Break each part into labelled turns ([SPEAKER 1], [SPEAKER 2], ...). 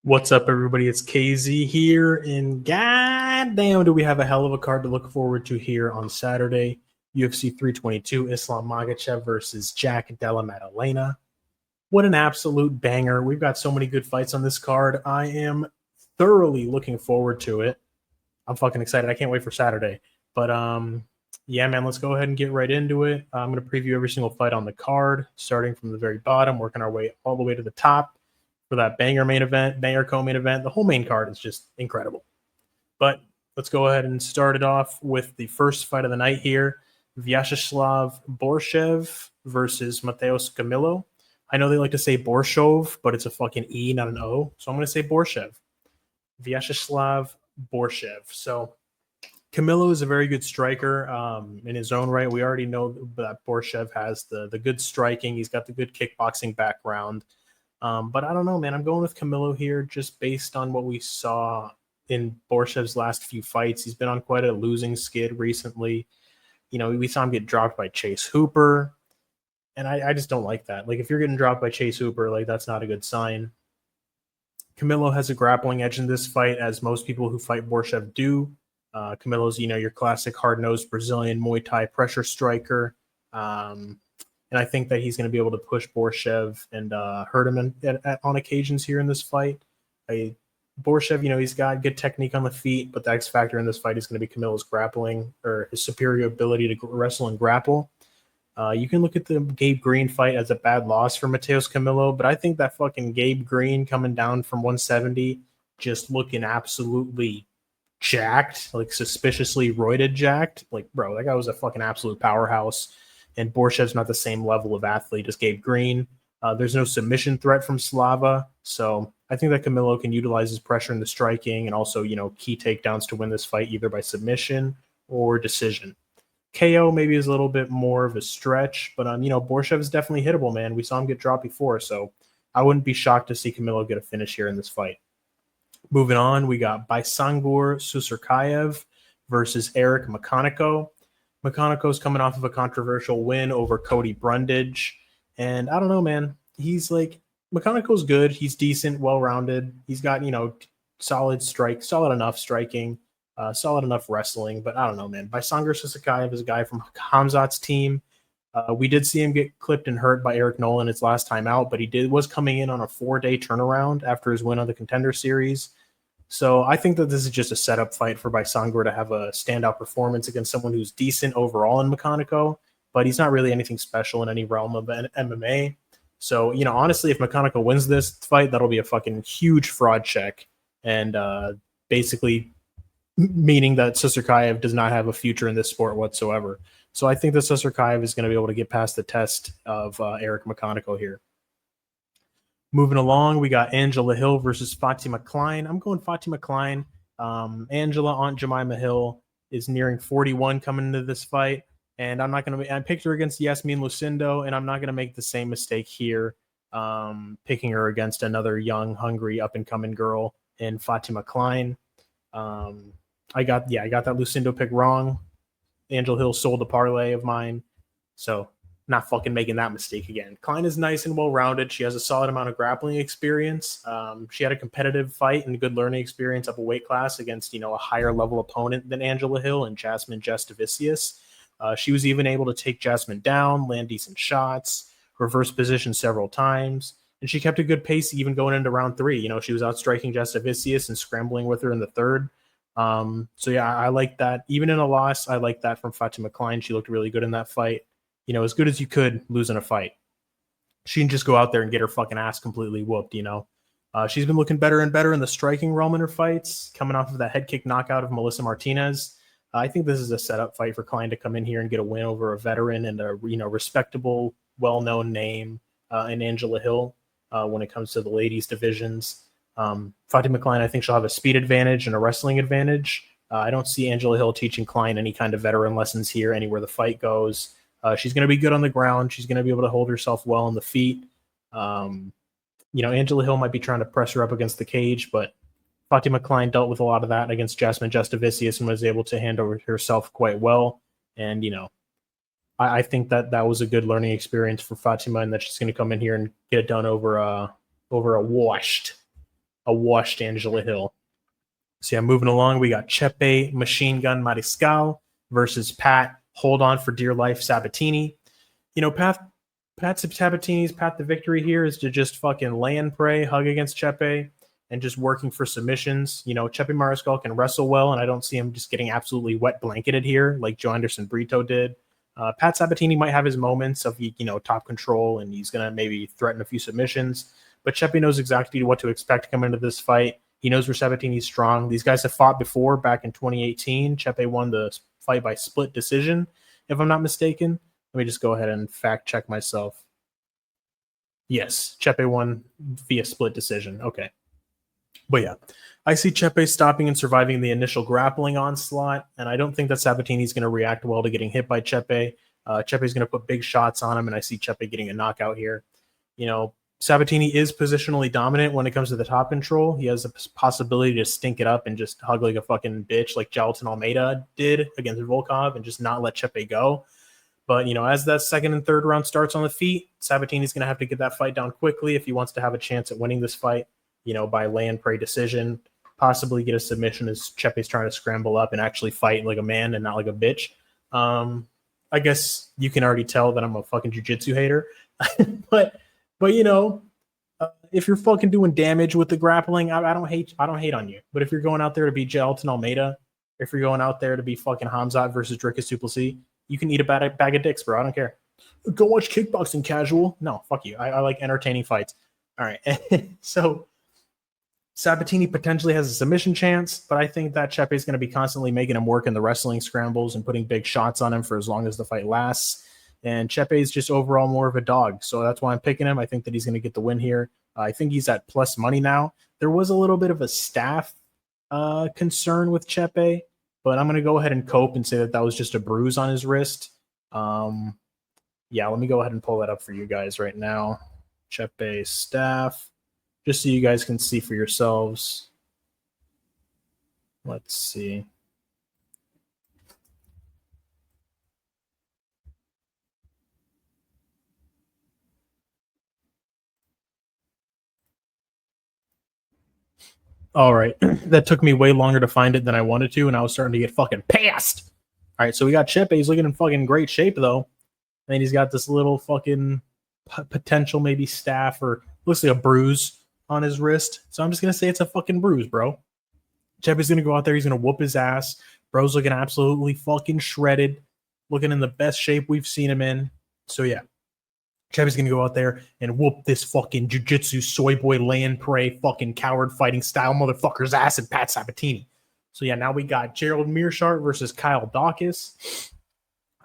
[SPEAKER 1] What's up, everybody? It's KZ here, and goddamn, do we have a hell of a card to look forward to here on Saturday. UFC 322, Islam Makhachev versus Della Maddelena. What an absolute banger. We've got so many good fights on this card. I am thoroughly looking forward to it. I'm fucking excited. I can't wait for Saturday. But yeah, man, let's go ahead and get right into it. I'm going to preview every single fight on the card, starting from the very bottom, working our way all the way to the top for that banger main event, banger co-main event. The whole main card is just incredible. But let's go ahead and start it off with the first fight of the night here. Viacheslav Borshchev versus Matheus Camilo. I know they like to say Borshchev, but it's a fucking E, not an O. So I'm going to say Borshchev. Viacheslav Borshchev. So Camilo is a very good striker in his own right. We already know that Borshchev has the good striking. He's got the good kickboxing background. But I don't know, man. I'm going with Camilo here just based on what we saw in Borshchev's last few fights. He's been on quite a losing skid recently. You know, we saw him get dropped by Chase Hooper, and I just don't like that. Like, if you're getting dropped by Chase Hooper, like, that's not a good sign. Camilo has a grappling edge in this fight, as most people who fight Borshchev do. Camilo's, you know, your classic hard-nosed Brazilian Muay Thai pressure striker. And I think that he's going to be able to push Borshchev and hurt him on occasions here in this fight. Borshchev, you know, he's got good technique on the feet, but the X factor in this fight is going to be Camilo's grappling, or his superior ability to wrestle and grapple. You can look at the Gabe Green fight as a bad loss for Matheus Camilo, but I think that fucking Gabe Green coming down from 170, just looking absolutely jacked, like suspiciously roided jacked. Like, bro, that guy was a fucking absolute powerhouse. And Borshchev's not the same level of athlete as Gabe Green. There's no submission threat from Slava. So I think that Camilo can utilize his pressure in the striking and also, you know, key takedowns to win this fight either by submission or decision. KO maybe is a little bit more of a stretch, but, you know, Borshchev is definitely hittable, man. We saw him get dropped before, so I wouldn't be shocked to see Camilo get a finish here in this fight. Moving on, we got Baisangur Susurkaev versus Eric McConico. McConico's coming off of a controversial win over Cody Brundage. And I don't know, man. He's like, McConico's good. He's decent, well-rounded. He's got, you know, solid enough striking, solid enough wrestling. But I don't know, man. Baisangur Susurkaev is a guy from Hamzat's team. We did see him get clipped and hurt by Eric Nolan his last time out, but he was coming in on a 4-day turnaround after his win on the Contender Series. So I think that this is just a setup fight for Baisangur to have a standout performance against someone who's decent overall in McConico, but he's not really anything special in any realm of MMA. So, you know, honestly, if McConico wins this fight, that'll be a fucking huge fraud check, and basically meaning that Susurkaev does not have a future in this sport whatsoever. So I think that Susurkaev is going to be able to get past the test of Eric McConico here. Moving along, we got Angela Hill versus Fatima Kline. I'm going Fatima Kline. Angela, Aunt Jemima Hill, is nearing 41 coming into this fight, and I picked her against Yasmin Lucindo, and I'm not going to make the same mistake here, picking her against another young, hungry, up-and-coming girl in Fatima Kline. I got that Lucindo pick wrong. Angela Hill sold a parlay of mine, so not fucking making that mistake again. Kline is nice and well-rounded. She has a solid amount of grappling experience. She had a competitive fight and good learning experience up a weight class against, you know, a higher level opponent than Angela Hill and Jasmine Jestovicius. She was even able to take Jasmine down, land decent shots, reverse position several times, and she kept a good pace even going into round 3. You know, she was outstriking Jestovicius and scrambling with her in the third. So yeah, I like that. Even in a loss, I like that from Fatima Kline. She looked really good in that fight. You know, as good as you could losing a fight. She can just go out there and get her fucking ass completely whooped, you know. She's been looking better and better in the striking realm in her fights, coming off of that head kick knockout of Melissa Martinez. I think this is a setup fight for Kline to come in here and get a win over a veteran and a, you know, respectable, well-known name in Angela Hill when it comes to the ladies divisions. Fatima Kline, I think she'll have a speed advantage and a wrestling advantage. I don't see Angela Hill teaching Kline any kind of veteran lessons here, anywhere the fight goes. She's going to be good on the ground. She's going to be able to hold herself well on the feet. You know, Angela Hill might be trying to press her up against the cage, but Fatima Kline dealt with a lot of that against Jasmine Jestovicius and was able to handle herself quite well. And, you know, I think that was a good learning experience for Fatima, and that she's going to come in here and get it done over a washed a washed Angela Hill. So yeah, moving along, we got Chepe Machine Gun Mariscal versus Pat Hold On for Dear Life Sabatini. Pat Sabatini's path to victory here is to just fucking lay and pray, hug against Chepe, and just working for submissions. Chepe Mariscal can wrestle well, and I don't see him just getting absolutely wet blanketed here like Joe Anderson Brito did. Pat Sabatini might have his moments of top control, and he's gonna maybe threaten a few submissions. But Chepe knows exactly what to expect coming into this fight. He knows where Sabatini's strong. These guys have fought before back in 2018. Chepe won the fight by split decision, if I'm not mistaken. Let me just go ahead and fact check myself. Yes, Chepe won via split decision. Okay. But yeah, I see Chepe stopping and surviving the initial grappling onslaught, and I don't think that Sabatini's going to react well to getting hit by Chepe. Chepe's going to put big shots on him, and I see Chepe getting a knockout here. Sabatini is positionally dominant when it comes to the top control. He has a possibility to stink it up and just hug like a fucking bitch like Jailton Almeida did against Volkov and just not let Chepe go. But, as that second and third round starts on the feet, Sabatini's going to have to get that fight down quickly if he wants to have a chance at winning this fight, by lay and pray decision, possibly get a submission as Chepe's trying to scramble up and actually fight like a man and not like a bitch. I guess you can already tell that I'm a fucking jiu-jitsu hater. But if you're fucking doing damage with the grappling, I don't hate on you. But if you're going out there to be Jailton Almeida, if you're going out there to be fucking Hamzat versus Dricus Du Plessis, you can eat a bag of dicks, bro. I don't care. Go watch kickboxing casual. No, fuck you. I like entertaining fights. All right. So Sabatini potentially has a submission chance, but I think that Chepe is going to be constantly making him work in the wrestling scrambles and putting big shots on him for as long as the fight lasts. And Chepe is just overall more of a dog. So that's why I'm picking him. I think that he's going to get the win here. I think he's at plus money now. There was a little bit of a staff concern with Chepe, but I'm going to go ahead and cope and say that was just a bruise on his wrist. Yeah, let me go ahead and pull that up for you guys right now. Chepe staff, just so you guys can see for yourselves. Let's see. All right. That took me way longer to find it than I wanted to, and I was starting to get fucking pissed. All right, so we got Chepe. He's looking in fucking great shape, though. And he's got this little fucking potential maybe staph or looks like a bruise on his wrist. So I'm just going to say it's a fucking bruise, bro. Chepe's going to go out there. He's going to whoop his ass. Bro's looking absolutely fucking shredded, looking in the best shape we've seen him in. So, yeah. Chepe's going to go out there and whoop this fucking jiu-jitsu soy boy land prey fucking coward fighting style motherfucker's ass and Pat Sabatini. So, yeah, now we got Gerald Meerschaert versus Kyle Daukaus.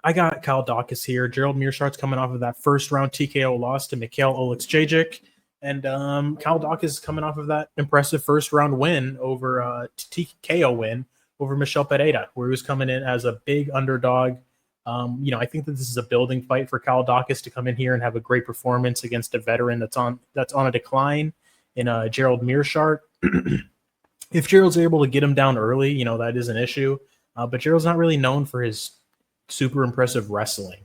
[SPEAKER 1] I got Kyle Daukaus here. Gerald Meerschaert's coming off of that first round TKO loss to Mikhail Oleksiejczyk. And Kyle Daukaus is coming off of that impressive first round win over TKO win over Michel Pereira, where he was coming in as a big underdog. I think that this is a building fight for Kyle Daukaus to come in here and have a great performance against a veteran that's on a decline in Gerald Meerschaert. If Gerald's able to get him down early, that is an issue. But Gerald's not really known for his super impressive wrestling.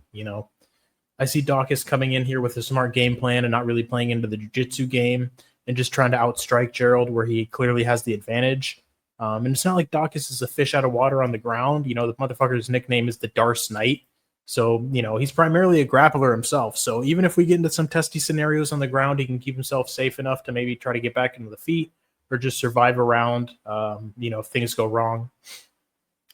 [SPEAKER 1] I see Daukaus coming in here with a smart game plan and not really playing into the jiu-jitsu game and just trying to outstrike Gerald where he clearly has the advantage. And it's not like Daukaus is a fish out of water on the ground. The motherfucker's nickname is the Darce Knight. So, he's primarily a grappler himself. So even if we get into some testy scenarios on the ground, he can keep himself safe enough to maybe try to get back into the feet or just survive around, if things go wrong.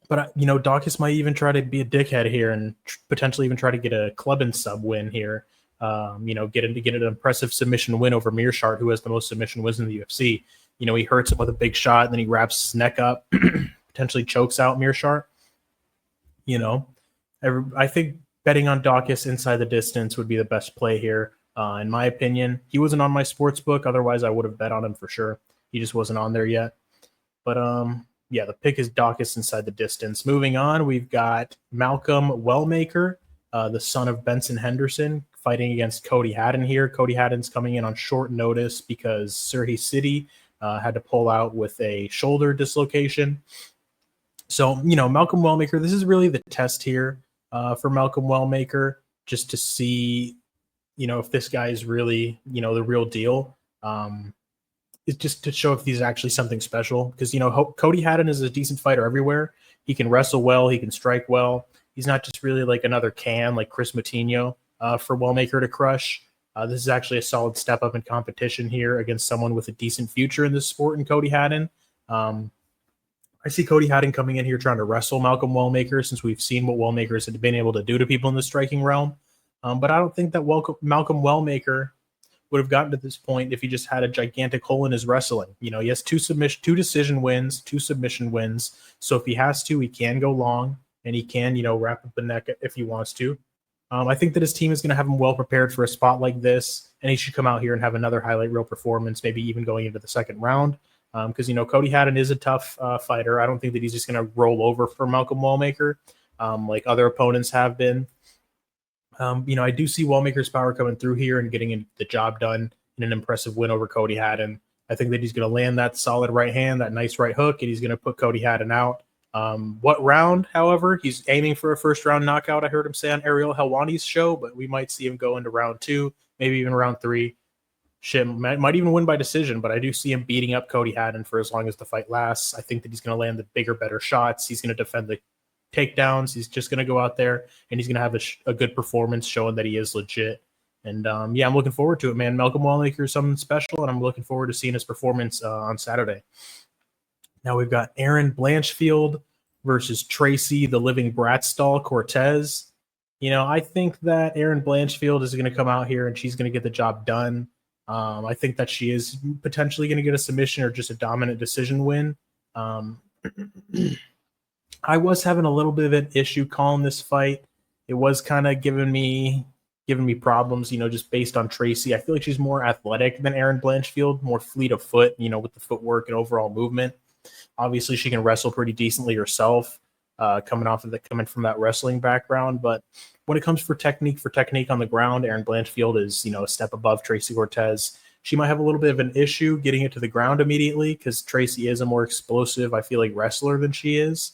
[SPEAKER 1] But, Daukaus might even try to be a dickhead here and potentially even try to get a club and sub win here. Get an impressive submission win over Meerschaert, who has the most submission wins in the UFC. He hurts him with a big shot, and then he wraps his neck up, potentially chokes out Meerschaert. I think betting on Daukaus inside the distance would be the best play here, in my opinion. He wasn't on my sports book. Otherwise, I would have bet on him for sure. He just wasn't on there yet. But, yeah, the pick is Daukaus inside the distance. Moving on, we've got Malcolm Wellmaker, the son of Benson Henderson, fighting against Cody Haddon here. Cody Haddon's coming in on short notice because Sirhi City had to pull out with a shoulder dislocation. So, Malcolm Wellmaker, this is really the test here for Malcolm Wellmaker, just to see, if this guy is really, the real deal. is just to show if he's actually something special. Because, Cody Haddon is a decent fighter everywhere. He can wrestle well. He can strike well. He's not just really like another can like Chris Moutinho for Wellmaker to crush. This is actually a solid step up in competition here against someone with a decent future in this sport in Cody Haddon. I see Cody Haddon coming in here trying to wrestle Malcolm Wellmaker, since we've seen what Wellmakers had been able to do to people in the striking realm. But I don't think that Malcolm Wellmaker would have gotten to this point if he just had a gigantic hole in his wrestling. He has two decision wins, 2 submission wins. So if he has to, he can go long, and he can, wrap up the neck if he wants to. I think that his team is going to have him well prepared for a spot like this, and he should come out here and have another highlight reel performance, maybe even going into the second round. Because, Cody Haddon is a tough fighter. I don't think that he's just going to roll over for Malcolm Wellmaker like other opponents have been. I do see Wellmaker's power coming through here and getting the job done in an impressive win over Cody Haddon. I think that he's going to land that solid right hand, that nice right hook, and he's going to put Cody Haddon out. What round, however, he's aiming for a first-round knockout, I heard him say on Ariel Helwani's show, but we might see him go into round 2, maybe even round 3. Shit, might even win by decision, but I do see him beating up Cody Haddon for as long as the fight lasts. I think that he's going to land the bigger, better shots. He's going to defend the takedowns. He's just going to go out there, and he's going to have a good performance showing that he is legit. And, I'm looking forward to it, man. Malcolm Wellmaker is something special, and I'm looking forward to seeing his performance on Saturday. Now we've got Erin Blanchfield versus Tracy, the living brat stall, Cortez. I think that Erin Blanchfield is going to come out here, and she's going to get the job done. I think that she is potentially going to get a submission or just a dominant decision win. I was having a little bit of an issue calling this fight. It was kind of giving me problems, just based on Tracy. I feel like she's more athletic than Erin Blanchfield, more fleet of foot, with the footwork and overall movement. Obviously, she can wrestle pretty decently herself, coming from that wrestling background. But when it comes for technique on the ground, Erin Blanchfield is, a step above Tracy Cortez. She might have a little bit of an issue getting it to the ground immediately because Tracy is a more explosive, I feel like, wrestler than she is.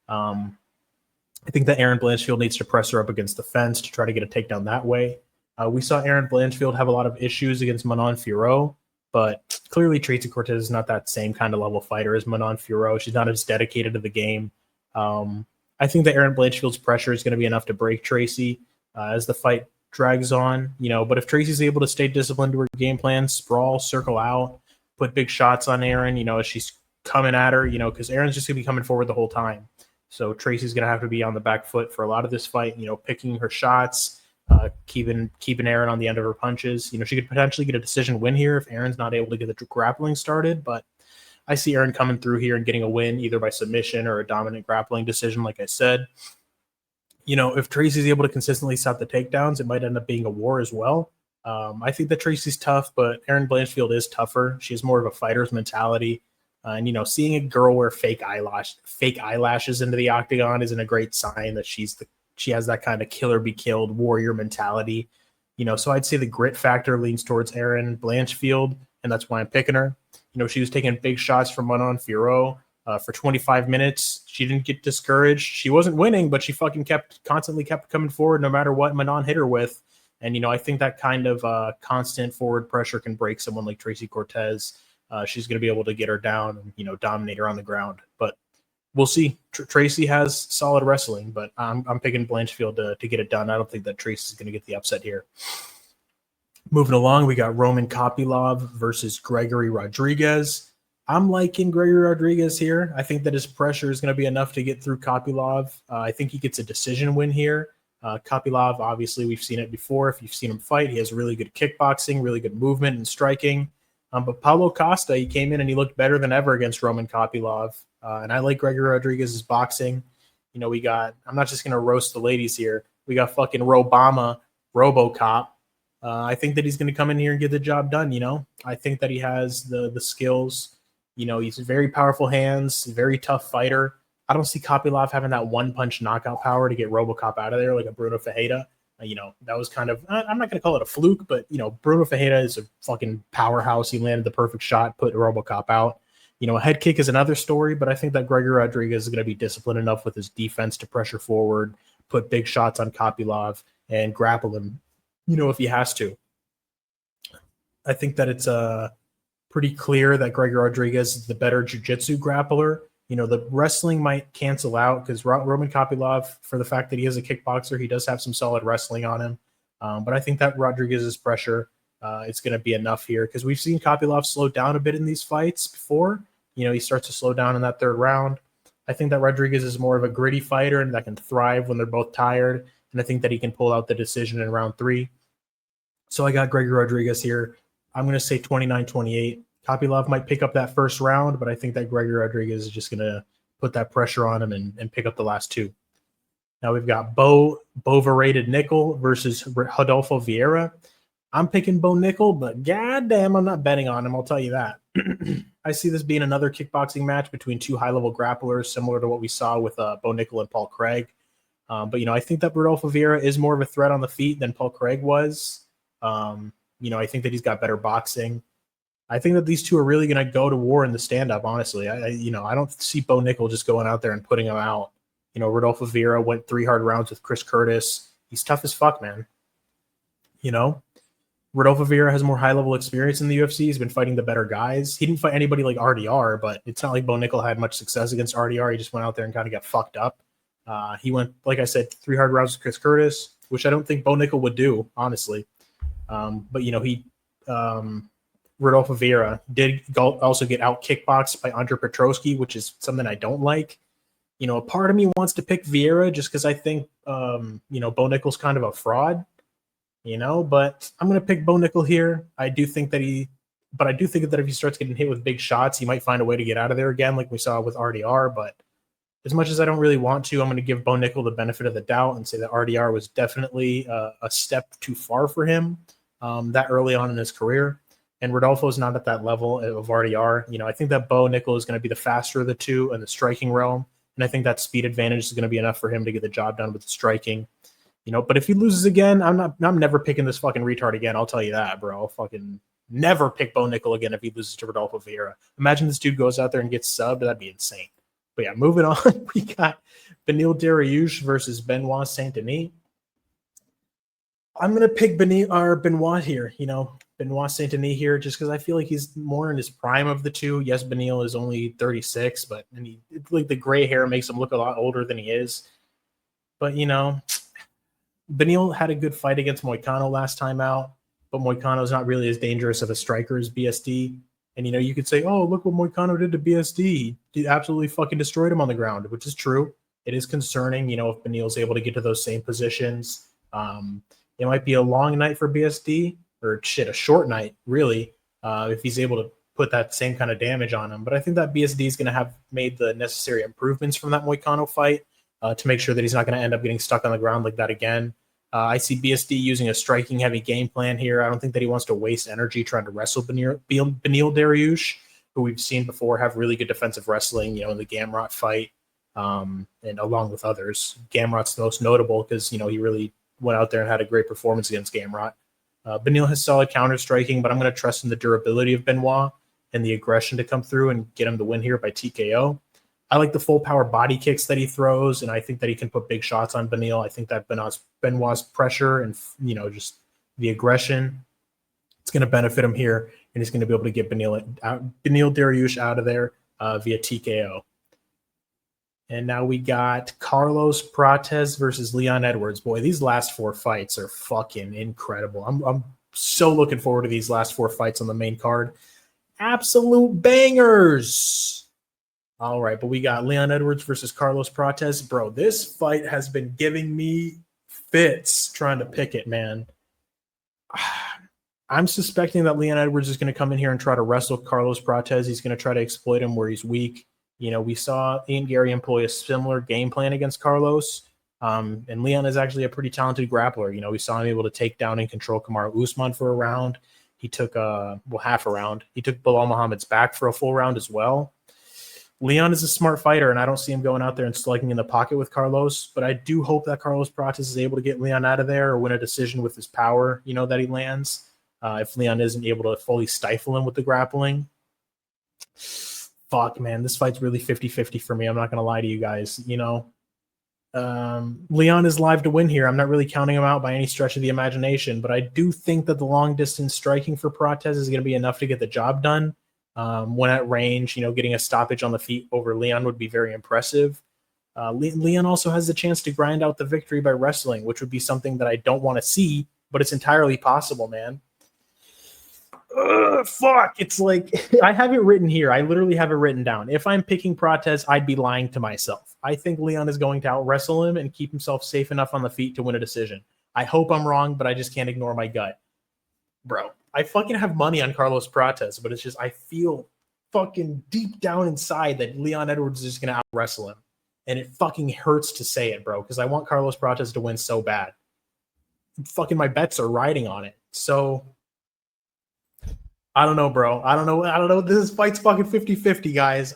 [SPEAKER 1] I think that Erin Blanchfield needs to press her up against the fence to try to get a takedown that way. We saw Erin Blanchfield have a lot of issues against Manon Fiorot, but clearly Tracy Cortez is not that same kind of level fighter as Manon Fiorot. She's not as dedicated to the game. I think that Erin Blanchfield's pressure is going to be enough to break Tracy as the fight drags on. But if Tracy's able to stay disciplined to her game plan, sprawl, circle out, put big shots on Erin, as she's coming at her, because Erin's just going to be coming forward the whole time. So Tracy's going to have to be on the back foot for a lot of this fight, picking her shots, keeping Erin on the end of her punches. She could potentially get a decision win here if Erin's not able to get the grappling started, but I see Erin coming through here and getting a win either by submission or a dominant grappling decision, like I said. If Tracy's able to consistently stop the takedowns, it might end up being a war as well. I think that Tracy's tough, but Erin Blanchfield is tougher. She has more of a fighter's mentality. And, seeing a girl wear fake eyelashes into the octagon isn't a great sign that she has that kind of kill or be killed warrior mentality. So I'd say the grit factor leans towards Erin Blanchfield, and that's why I'm picking her. She was taking big shots from Manon Fiorot for 25 minutes. She didn't get discouraged. She wasn't winning, but she fucking constantly kept coming forward no matter what Manon hit her with. And, I think that kind of constant forward pressure can break someone like Tracy Cortez. She's going to be able to get her down and, dominate her on the ground. But we'll see. Tracy has solid wrestling, but I'm picking Blanchfield to get it done. I don't think that Tracy's going to get the upset here. Moving along, we got Roman Kopylov versus Gregory Rodrigues. I'm liking Gregory Rodrigues here. I think that his pressure is going to be enough to get through Kopylov. I think he gets a decision win here. Kopylov, obviously, we've seen it before. If you've seen him fight, he has really good kickboxing, really good movement and striking. But Paulo Costa, he came in and he looked better than ever against Roman Kopylov. And I like Gregory Rodrigues' boxing. We got, I'm not just going to roast the ladies here. We got fucking Robama, RoboCop. I think that he's going to come in here and get the job done, I think that he has the skills. He's very powerful hands, very tough fighter. I don't see Kopylov having that one-punch knockout power to get RoboCop out of there like a Bruno Ferreira. That was kind of, I'm not going to call it a fluke, but, Bruno Ferreira is a fucking powerhouse. He landed the perfect shot, put RoboCop out. A head kick is another story, but I think that Gregory Rodrigues is going to be disciplined enough with his defense to pressure forward, put big shots on Kopylov, and grapple him, if he has to. I think that it's pretty clear that Gregory Rodrigues is the better jiu-jitsu grappler. The wrestling might cancel out because Roman Kopylov, for the fact that he is a kickboxer, he does have some solid wrestling on him. But I think that Rodrigues' pressure is going to be enough here because we've seen Kopylov slow down a bit in these fights before. He starts to slow down in that third round. I think that Rodrigues is more of a gritty fighter and that can thrive when they're both tired. And I think that he can pull out the decision in round 3. So I got Gregory Rodrigues here. I'm going to say 29-28. Kopylov might pick up that first round, but I think that Gregory Rodrigues is just going to put that pressure on him and pick up the last 2. Now we've got Boverated Nickal versus Rodolfo Vieira. I'm picking Bo Nickal, but goddamn, I'm not betting on him. I'll tell you that. I see this being another kickboxing match between 2 high-level grapplers, similar to what we saw with Bo Nickal and Paul Craig. But I think that Rodolfo Vieira is more of a threat on the feet than Paul Craig was. I think that he's got better boxing. I think that these two are really going to go to war in the stand-up, honestly. I don't see Bo Nickal just going out there and putting him out. Rodolfo Vieira went 3 hard rounds with Chris Curtis. He's tough as fuck, man. Rodolfo Vieira has more high-level experience in the UFC. He's been fighting the better guys. He didn't fight anybody like RDR, but it's not like Bo Nickal had much success against RDR. He just went out there and kind of got fucked up. He went, like I said, 3 hard rounds with Chris Curtis, which I don't think Bo Nickal would do, honestly. But Rodolfo Vieira did also get out kickboxed by Andre Petrosky, which is something I don't like. A part of me wants to pick Vieira just because I think, Bo Nickal's kind of a fraud, but I'm going to pick Bo Nickal here. I do think that if he starts getting hit with big shots, he might find a way to get out of there again, like we saw with RDR. But as much as I don't really want to, I'm going to give Bo Nickal the benefit of the doubt and say that RDR was definitely a step too far for him that early on in his career. And Rodolfo's not at that level of RDR. I think that Bo Nickal is going to be the faster of the two in the striking realm. And I think that speed advantage is going to be enough for him to get the job done with the striking. But if he loses again, I'm never picking this fucking retard again. I'll tell you that, bro. I'll fucking never pick Bo Nickal again if he loses to Rodolfo Vieira. Imagine this dude goes out there and gets subbed. That'd be insane. But yeah, moving on, we got Beneil Dariush versus Benoit Saint-Denis. I'm going to pick Benoit here, Benoit Saint-Denis here, just because I feel like he's more in his prime of the two. Yes, Beneil is only 36, but the gray hair makes him look a lot older than he is. But, Beneil had a good fight against Moicano last time out, but Moicano's not really as dangerous of a striker as BSD. And, you could say, oh, look what Moicano did to BSD. He absolutely fucking destroyed him on the ground, which is true. It is concerning, if Beneil's able to get to those same positions. It might be a long night for BSD, or a short night, really, if he's able to put that same kind of damage on him. But I think that BSD is going to have made the necessary improvements from that Moicano fight to make sure that he's not going to end up getting stuck on the ground like that again. I see BSD using a striking-heavy game plan here. I don't think that he wants to waste energy trying to wrestle Beneil Dariush, who we've seen before have really good defensive wrestling, in the Gamrot fight, and along with others. Gamrot's the most notable because, he really went out there and had a great performance against Gamrot. Beneil has solid counter-striking, but I'm going to trust in the durability of Benoit and the aggression to come through and get him to win here by TKO. I like the full power body kicks that he throws, and I think that he can put big shots on Beneil. I think that Benoit's pressure and, just the aggression, it's going to benefit him here, and he's going to be able to get Beneil Dariush out of there via TKO. And now we got Carlos Prates versus Leon Edwards. Boy, these last 4 fights are fucking incredible. I'm so looking forward to these last 4 fights on the main card. Absolute bangers. All right, but we got Leon Edwards versus Carlos Prates. Bro, this fight has been giving me fits trying to pick it, man. I'm suspecting that Leon Edwards is going to come in here and try to wrestle Carlos Prates. He's going to try to exploit him where he's weak. We saw Ian Gary employ a similar game plan against Carlos. And Leon is actually a pretty talented grappler. We saw him able to take down and control Kamaru Usman for a round. He took half a round. He took Bilal Muhammad's back for a full round as well. Leon is a smart fighter, and I don't see him going out there and slugging in the pocket with Carlos, but I do hope that Carlos Prates is able to get Leon out of there or win a decision with his power, that he lands, if Leon isn't able to fully stifle him with the grappling. Fuck, man, this fight's really 50-50 for me. I'm not going to lie to you guys. Leon is live to win here. I'm not really counting him out by any stretch of the imagination, but I do think that the long-distance striking for Prates is going to be enough to get the job done. When at range, getting a stoppage on the feet over Leon would be very impressive. Leon also has the chance to grind out the victory by wrestling, which would be something that I don't want to see, but it's entirely possible, man. Fuck. It's like, I have it written here. I literally have it written down. If I'm picking Cortez, I'd be lying to myself. I think Leon is going to out wrestle him and keep himself safe enough on the feet to win a decision. I hope I'm wrong, but I just can't ignore my gut. Bro, I fucking have money on Carlos Cortez, but it's just, I feel fucking deep down inside that Leon Edwards is just going to out wrestle him. And it fucking hurts to say it, bro, because I want Carlos Cortez to win so bad. Fucking my bets are riding on it. So I don't know, bro. I don't know. This fight's fucking 50-50, guys.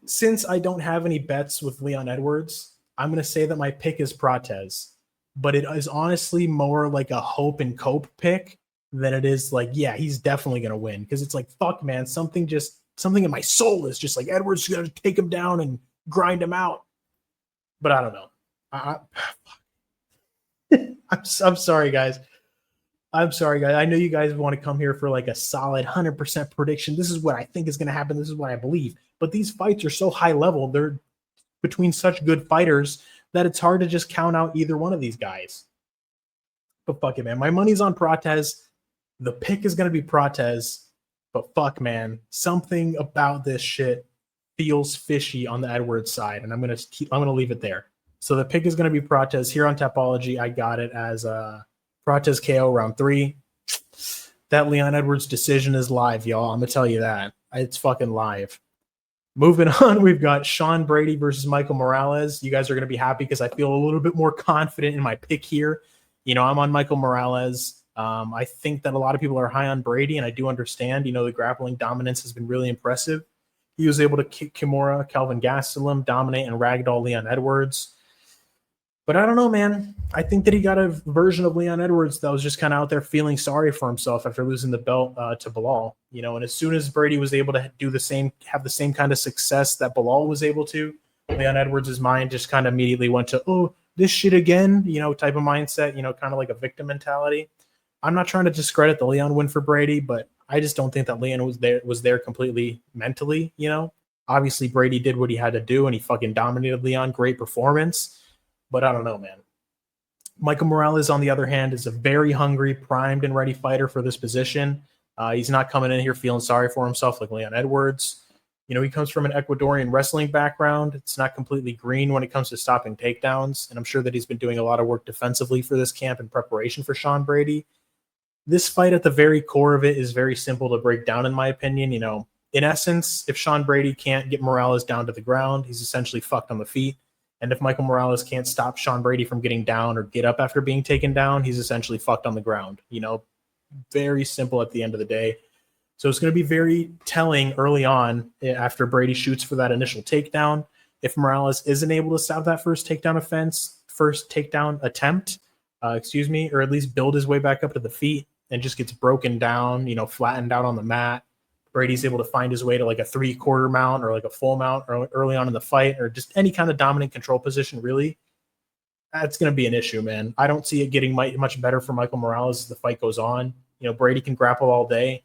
[SPEAKER 1] Since I don't have any bets with Leon Edwards, I'm going to say that my pick is Cortez. But it is honestly more like a hope and cope pick than it is like, yeah, he's definitely going to win. Because it's like, fuck, man, something in my soul is just like, Edwards is going to take him down and grind him out. But I don't know. I'm sorry, guys. I know you guys want to come here for like a solid 100% prediction. This is what I think is going to happen. This is what I believe. But these fights are so high level. They're between such good fighters that it's hard to just count out either one of these guys. But fuck it, man. My money's on Cortez. The pick is going to be Cortez. But fuck, man. Something about this shit feels fishy on the Edwards side. And I'm going to leave it there. So the pick is going to be Cortez. Here on Tapology, I got it as Cortez KO round 3. That Leon Edwards decision is live, y'all. I'm going to tell you that. It's fucking live. Moving on, we've got Sean Brady versus Michael Morales. You guys are going to be happy because I feel a little bit more confident in my pick here. I'm on Michael Morales. I think that a lot of people are high on Brady, and I do understand. The grappling dominance has been really impressive. He was able to kick Kimura, Kelvin Gastelum, dominate, and ragdoll Leon Edwards. But I don't know, man. I think that he got a version of Leon Edwards that was just kind of out there feeling sorry for himself after losing the belt to Bilal. And as soon as Brady was able to have the same kind of success that Bilal was able to, Leon Edwards' mind just kind of immediately went to, oh, this shit again, type of mindset, kind of like a victim mentality. I'm not trying to discredit the Leon win for Brady, but I just don't think that Leon was there completely mentally, Obviously, Brady did what he had to do, and he fucking dominated Leon. Great performance. But I don't know, man. Michael Morales, on the other hand, is a very hungry, primed, and ready fighter for this position. He's not coming in here feeling sorry for himself like Leon Edwards. He comes from an Ecuadorian wrestling background. It's not completely green when it comes to stopping takedowns, and I'm sure that he's been doing a lot of work defensively for this camp in preparation for Sean Brady. This fight, at the very core of it, is very simple to break down, in my opinion. In essence, if Sean Brady can't get Morales down to the ground, he's essentially fucked on the feet. And if Michael Morales can't stop Sean Brady from getting down or get up after being taken down, he's essentially fucked on the ground. Very simple at the end of the day. So it's going to be very telling early on after Brady shoots for that initial takedown. If Morales isn't able to stop that first takedown attempt, or at least build his way back up to the feet and just gets broken down, flattened out on the mat, Brady's able to find his way to like a 3/4 mount or like a full mount early on in the fight, or just any kind of dominant control position, really, that's going to be an issue, man. I don't see it getting much better for Michael Morales as the fight goes on. Brady can grapple all day.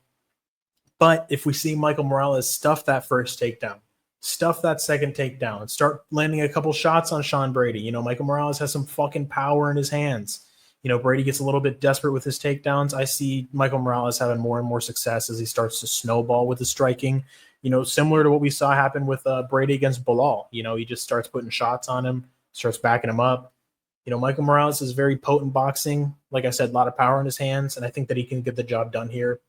[SPEAKER 1] But if we see Michael Morales stuff that first takedown, stuff that second takedown, start landing a couple shots on Sean Brady, Michael Morales has some fucking power in his hands. Brady gets a little bit desperate with his takedowns. I see Michael Morales having more and more success as he starts to snowball with his striking, similar to what we saw happen with Brady against Bilal. He just starts putting shots on him, starts backing him up. Michael Morales is very potent boxing. Like I said, a lot of power in his hands, and I think that he can get the job done here.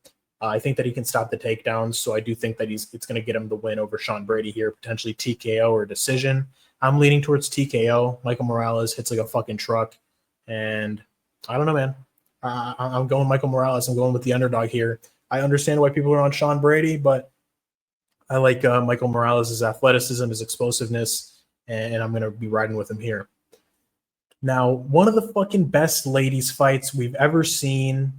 [SPEAKER 1] I think that he can stop the takedowns, so I do think that it's going to get him the win over Sean Brady here, potentially TKO or decision. I'm leaning towards TKO. Michael Morales hits like a fucking truck, and I don't know, man. I'm going Michael Morales. I'm going with the underdog here. I understand why people are on Sean Brady, but I like Michael Morales' athleticism, his explosiveness, and I'm going to be riding with him here. Now, one of the fucking best ladies fights we've ever seen,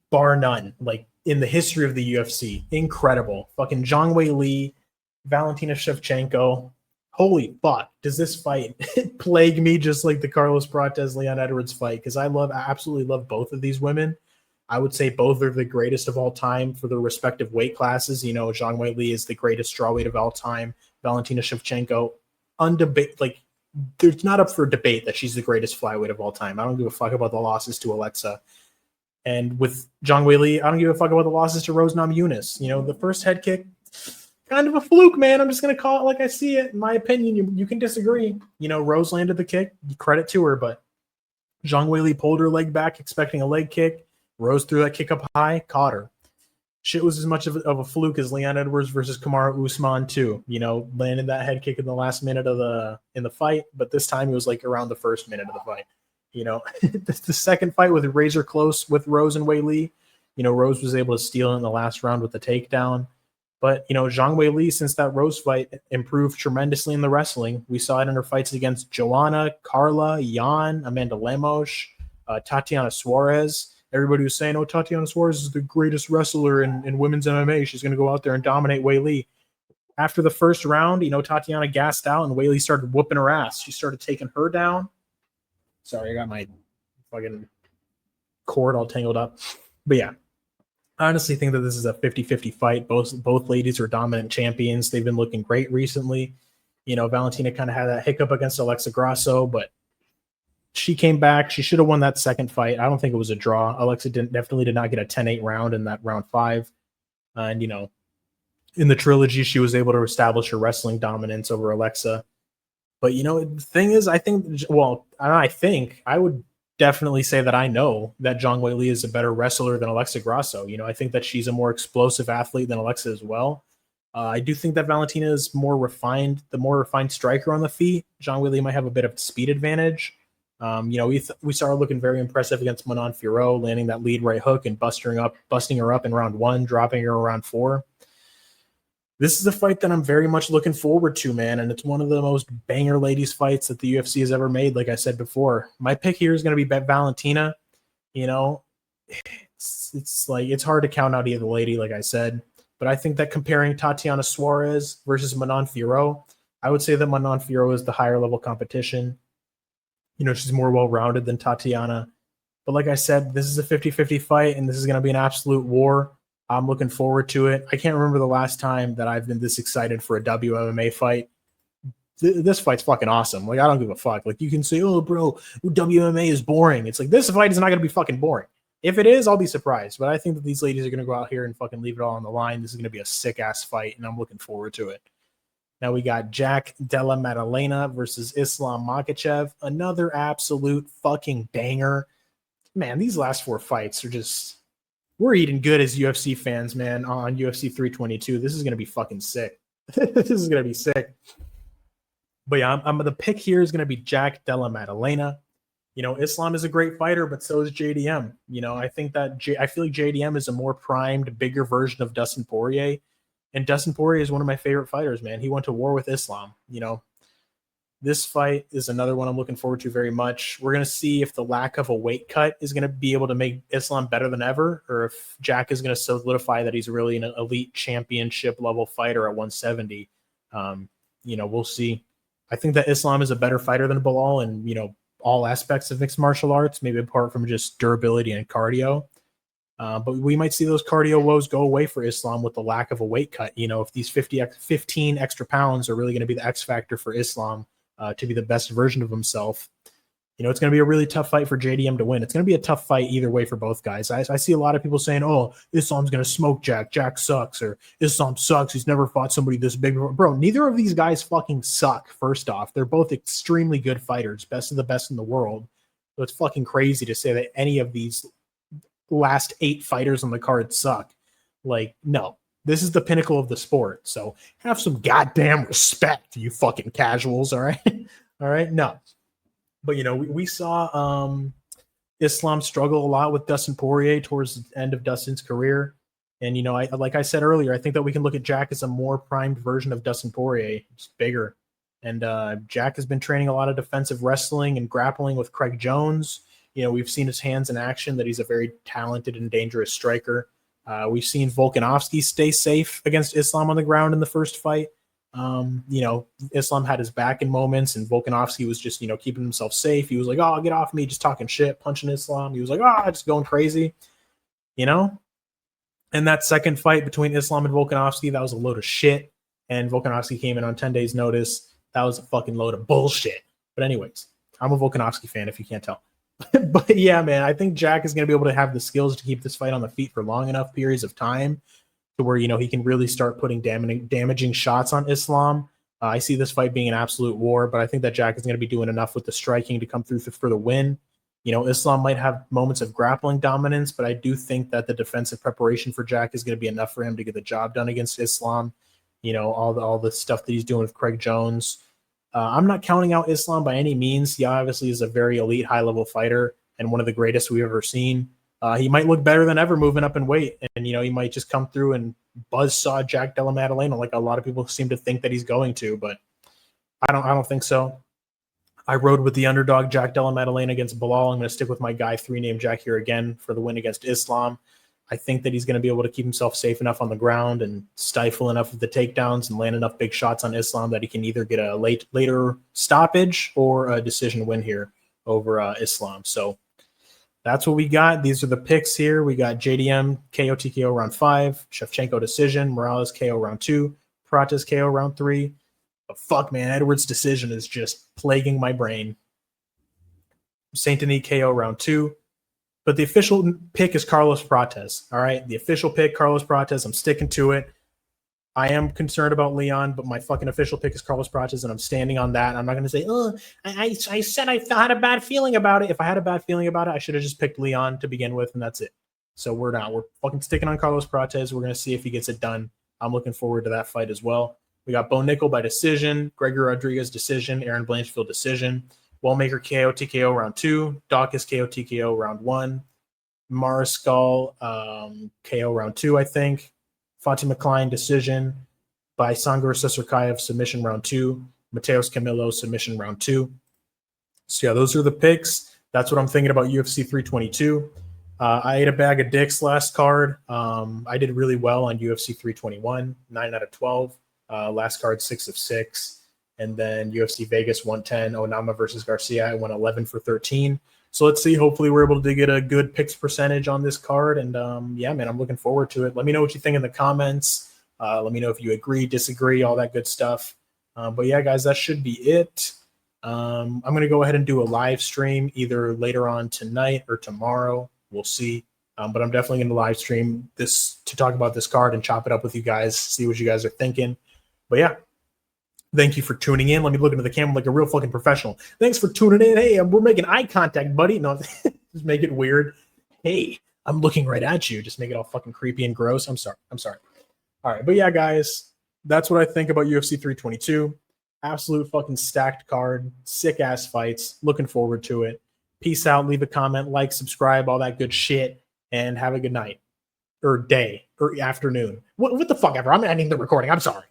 [SPEAKER 1] bar none, like in the history of the UFC. Incredible. Fucking Zhang Wei Li, Valentina Shevchenko. Holy fuck, does this fight plague me just like the Carlos Cortez Leon Edwards fight? Because I absolutely love both of these women. I would say both are the greatest of all time for their respective weight classes. You know, Zhang Weili is the greatest strawweight of all time. Valentina Shevchenko, like, there's not up for debate that she's the greatest flyweight of all time. I don't give a fuck about the losses to Alexa. And with Zhang Weili, I don't give a fuck about the losses to Rose Namajunas. You know, the first head kick, kind of a fluke, man. I'm just going to call it like I see it. In my opinion, you can disagree. You know, Rose landed the kick. Credit to her, but Zhang Weili pulled her leg back, expecting a leg kick. Rose threw that kick up high, caught her. Shit was as much of a fluke as Leon Edwards versus Kamaru Usman too. You know, landed that head kick in the last minute of the fight, but this time it was like around the first minute of the fight. You know, the second fight was razor close with Rose and Weili. You know, Rose was able to steal in the last round with the takedown. But, you know, Zhang Weili, since that Rose fight, improved tremendously in the wrestling. We saw it in her fights against Joanna, Carla, Jan, Amanda Lemos, Tatiana Suarez. Everybody was saying, oh, Tatiana Suarez is the greatest wrestler in women's MMA. She's going to go out there and dominate Weili. After the first round, you know, Tatiana gassed out and Weili started whooping her ass. She started taking her down. Sorry, I got my fucking cord all tangled up. But yeah, I honestly think that this is a 50-50 fight. Both ladies are dominant champions. They've been looking great recently. You know, Valentina kind of had that hiccup against Alexa Grasso, but she came back. She should have won that second fight. I don't think it was a draw. Alexa definitely did not get a 10-8 round in that round 5. And, you know, in the trilogy, she was able to establish her wrestling dominance over Alexa. But, you know, the thing is, I would definitely say that I know that Zhang Weili is a better wrestler than Alexa Grasso. You know, I think that she's a more explosive athlete than Alexa as well. I do think that Valentina is the more refined striker on the feet. Zhang Weili might have a bit of speed advantage. You know, we saw her looking very impressive against Manon Fiorot, landing that lead right hook and busting her up in round 1, dropping her around 4. This is a fight that I'm very much looking forward to, man, and it's one of the most banger ladies fights that the UFC has ever made, like I said before. My pick here is going to be Valentina. You know, it's like it's hard to count out either lady, like I said, but I think that comparing Tatiana Suarez versus Manon Fiorot, I would say that Manon Fiorot is the higher level competition. You know, she's more well-rounded than Tatiana. But like I said, this is a 50-50 fight, and this is going to be an absolute war. I'm looking forward to it. I can't remember the last time that I've been this excited for a WMMA fight. This fight's fucking awesome. Like, I don't give a fuck. Like, you can say, oh, bro, WMMA is boring. It's like, this fight is not going to be fucking boring. If it is, I'll be surprised. But I think that these ladies are going to go out here and fucking leave it all on the line. This is going to be a sick-ass fight, and I'm looking forward to it. Now we got Jack Della Maddelena versus Islam Makhachev. Another absolute fucking banger. Man, these last 4 fights are just... We're eating good as UFC fans, man, on UFC 322. This is going to be fucking sick. This is going to be sick. But yeah, the pick here is going to be Jack Della Maddelena. You know, Islam is a great fighter, but so is JDM. You know, I think that I feel like JDM is a more primed, bigger version of Dustin Poirier. And Dustin Poirier is one of my favorite fighters, man. He went to war with Islam. You know, this fight is another one I'm looking forward to very much. We're going to see if the lack of a weight cut is going to be able to make Islam better than ever, or if Jack is going to solidify that he's really an elite championship level fighter at 170. You know, we'll see. I think that Islam is a better fighter than Bilal in, you know, all aspects of mixed martial arts, maybe apart from just durability and cardio. But we might see those cardio woes go away for Islam with the lack of a weight cut. You know, if these 15 extra pounds are really going to be the X factor for Islam, to be the best version of himself. You know, it's going to be a really tough fight for JDM to win. It's going to be a tough fight either way for both guys. I see a lot of people saying, oh, Islam's going to smoke Jack. Jack sucks, or Islam sucks. He's never fought somebody this big. Bro, neither of these guys fucking suck, first off. They're both extremely good fighters, best of the best in the world. So it's fucking crazy to say that any of these last 8 fighters on the card suck. Like, no. This is the pinnacle of the sport. So have some goddamn respect, you fucking casuals, all right? All right? No. But, you know, we saw Islam struggle a lot with Dustin Poirier towards the end of Dustin's career. And, you know, like I said earlier, I think that we can look at Jack as a more primed version of Dustin Poirier. Just bigger. And Jack has been training a lot of defensive wrestling and grappling with Craig Jones. You know, we've seen his hands in action, that he's a very talented and dangerous striker. We've seen Volkanovski stay safe against Islam on the ground in the first fight. You know, Islam had his back in moments, and Volkanovski was just, you know, keeping himself safe. He was like, oh, get off me, just talking shit, punching Islam. He was like, oh, just going crazy. you know? And that second fight between Islam and Volkanovski, that was a load of shit. And Volkanovski came in on 10 days' notice. That was a fucking load of bullshit. But anyways, I'm a Volkanovski fan if you can't tell. But yeah, man, I think Jack is going to be able to have the skills to keep this fight on the feet for long enough periods of time to where, you know, he can really start putting damaging shots on Islam. I see this fight being an absolute war, but I think that Jack is going to be doing enough with the striking to come through for the win. You know, Islam might have moments of grappling dominance, but I do think that the defensive preparation for Jack is going to be enough for him to get the job done against Islam. You know, all the stuff that he's doing with Craig Jones. I'm not counting out Islam by any means. He obviously is a very elite, high-level fighter and one of the greatest we've ever seen. He might look better than ever moving up in weight, and you know he might just come through and buzzsaw Jack Della Maddelena like a lot of people seem to think that he's going to, but I don't think so. I rode with the underdog Jack Della Maddelena against Bilal. I'm going to stick with my guy 3 named Jack here again for the win against Islam. I think that he's going to be able to keep himself safe enough on the ground and stifle enough of the takedowns and land enough big shots on Islam that he can either get a later stoppage or a decision win here over Islam. So that's what we got. These are the picks here. We got JDM KO TKO round 5, Shevchenko decision, Morales KO round 2, Cortez KO round 3. But fuck, man, Edwards' decision is just plaguing my brain. Saint-Denis KO round 2. But the official pick is Carlos Prates. All right, the official pick, Carlos Prates. I'm sticking to it. I am concerned about Leon, but my fucking official pick is Carlos Prates, and I'm standing on that. I'm not going to say, oh, I said I had a bad feeling about it. If I had a bad feeling about it, I should have just picked Leon to begin with, and that's it. So we're not. We're fucking sticking on Carlos Prates. We're going to see if he gets it done. I'm looking forward to that fight as well. We got Bo Nickal by decision, Gregory Rodrigues decision, Erin Blanchfield decision, Wellmaker KO TKO round 2, Daukaus KO TKO round 1, Mariscal KO round 2, I think. Fatima Kline decision, Baisangur Susurkaev submission round 2, Matheus Camilo submission round 2. So yeah, those are the picks. That's what I'm thinking about UFC 322. I ate a bag of dicks last card. I did really well on UFC 321, 9 out of 12. Last card, 6 of 6. And then UFC Vegas 110, Onama versus Garcia. I went 11 for 13. So let's see. Hopefully we're able to get a good picks percentage on this card. And yeah, man, I'm looking forward to it. Let me know what you think in the comments. Let me know if you agree, disagree, all that good stuff. But yeah, guys, that should be it. I'm going to go ahead and do a live stream either later on tonight or tomorrow. We'll see. But I'm definitely going to live stream this to talk about this card and chop it up with you guys, see what you guys are thinking. But yeah, thank you for tuning in. Let me look into the camera like a real fucking professional. Thanks for tuning in. Hey, we're making eye contact, buddy. No, just make it weird. Hey, I'm looking right at you. Just make it all fucking creepy and gross. I'm sorry. All right. But yeah, guys, that's what I think about UFC 322. Absolute fucking stacked card. Sick ass fights. Looking forward to it. Peace out. Leave a comment, like, subscribe, all that good shit. And have a good night or day or afternoon. What the fuck ever. I'm ending the recording. I'm sorry.